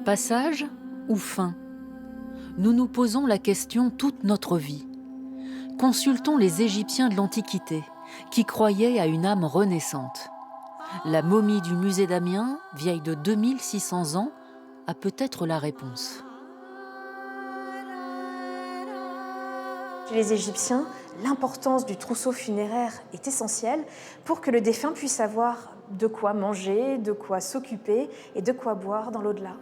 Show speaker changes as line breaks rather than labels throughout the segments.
Passage ou fin? Nous nous posons la question toute notre vie. Consultons les Égyptiens de l'Antiquité, qui croyaient à une âme renaissante. La momie du musée d'Amiens, vieille de 2600 ans, a peut-être la réponse.
Chez les Égyptiens, l'importance du trousseau funéraire est essentielle pour que le défunt puisse avoir de quoi manger, de quoi s'occuper et de quoi boire dans l'au-delà.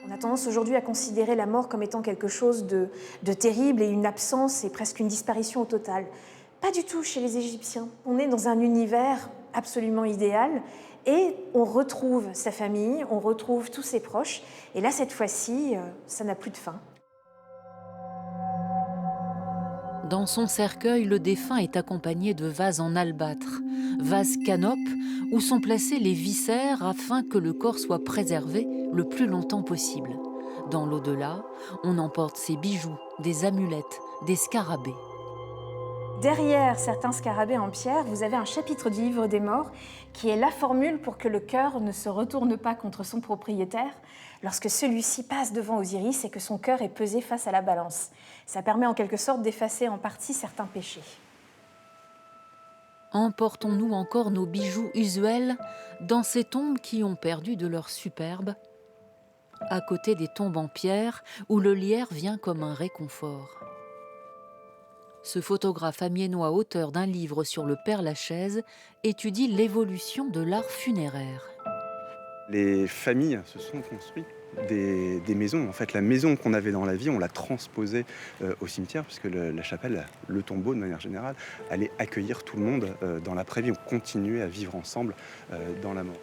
On a tendance aujourd'hui à considérer la mort comme étant quelque chose de terrible et une absence et presque une disparition au total. Pas du tout chez les Égyptiens. On est dans un univers absolument idéal et on retrouve sa famille, on retrouve tous ses proches. Et là, cette fois-ci, ça n'a plus de fin.
Dans son cercueil, le défunt est accompagné de vases en albâtre, vases canopes, où sont placés les viscères afin que le corps soit préservé le plus longtemps possible. Dans l'au-delà, on emporte ses bijoux, des amulettes, des scarabées.
Derrière certains scarabées en pierre, vous avez un chapitre du livre des morts qui est la formule pour que le cœur ne se retourne pas contre son propriétaire lorsque celui-ci passe devant Osiris et que son cœur est pesé face à la balance. Ça permet en quelque sorte d'effacer en partie certains péchés.
Emportons-nous encore nos bijoux usuels dans ces tombes qui ont perdu de leur superbe, à côté des tombes en pierre où le lierre vient comme un réconfort. Ce photographe amiénois, auteur d'un livre sur le Père-Lachaise, étudie l'évolution de l'art funéraire.
Les familles se sont construites des maisons. En fait, la maison qu'on avait dans la vie, on l'a transposée au cimetière, puisque la chapelle, le tombeau de manière générale, allait accueillir tout le monde dans l'après-vie. On continuait à vivre ensemble dans la mort.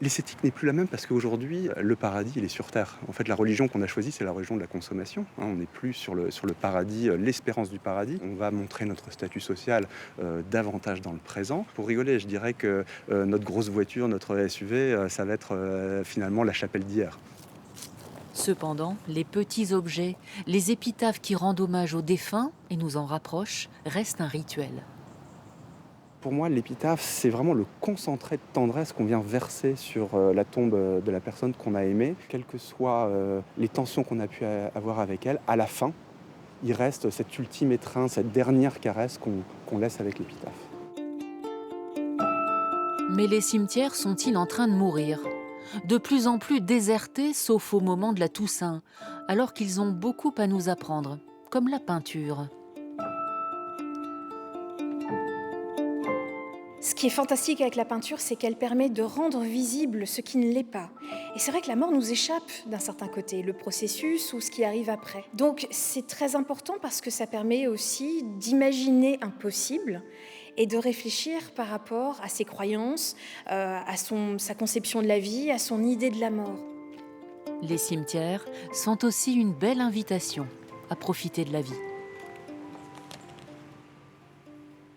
L'esthétique n'est plus la même parce qu'aujourd'hui, le paradis, il est sur Terre. En fait, la religion qu'on a choisie, c'est la religion de la consommation. On n'est plus sur le paradis, l'espérance du paradis. On va montrer notre statut social davantage dans le présent. Pour rigoler, je dirais que notre grosse voiture, notre SUV, ça va être finalement la chapelle d'hier.
Cependant, les petits objets, les épitaphes qui rendent hommage aux défunts et nous en rapprochent, restent un rituel.
Pour moi, l'épitaphe, c'est vraiment le concentré de tendresse qu'on vient verser sur la tombe de la personne qu'on a aimée. Quelles que soient les tensions qu'on a pu avoir avec elle, à la fin, il reste cet ultime étreint, cette dernière caresse qu'on laisse avec l'épitaphe.
Mais les cimetières sont-ils en train de mourir? De plus en plus désertés, sauf au moment de la Toussaint, alors qu'ils ont beaucoup à nous apprendre, comme la peinture.
Ce qui est fantastique avec la peinture, c'est qu'elle permet de rendre visible ce qui ne l'est pas. Et c'est vrai que la mort nous échappe d'un certain côté, le processus ou ce qui arrive après. Donc c'est très important parce que ça permet aussi d'imaginer un possible et de réfléchir par rapport à ses croyances, à sa conception de la vie, à son idée de la mort.
Les cimetières sont aussi une belle invitation à profiter de la vie.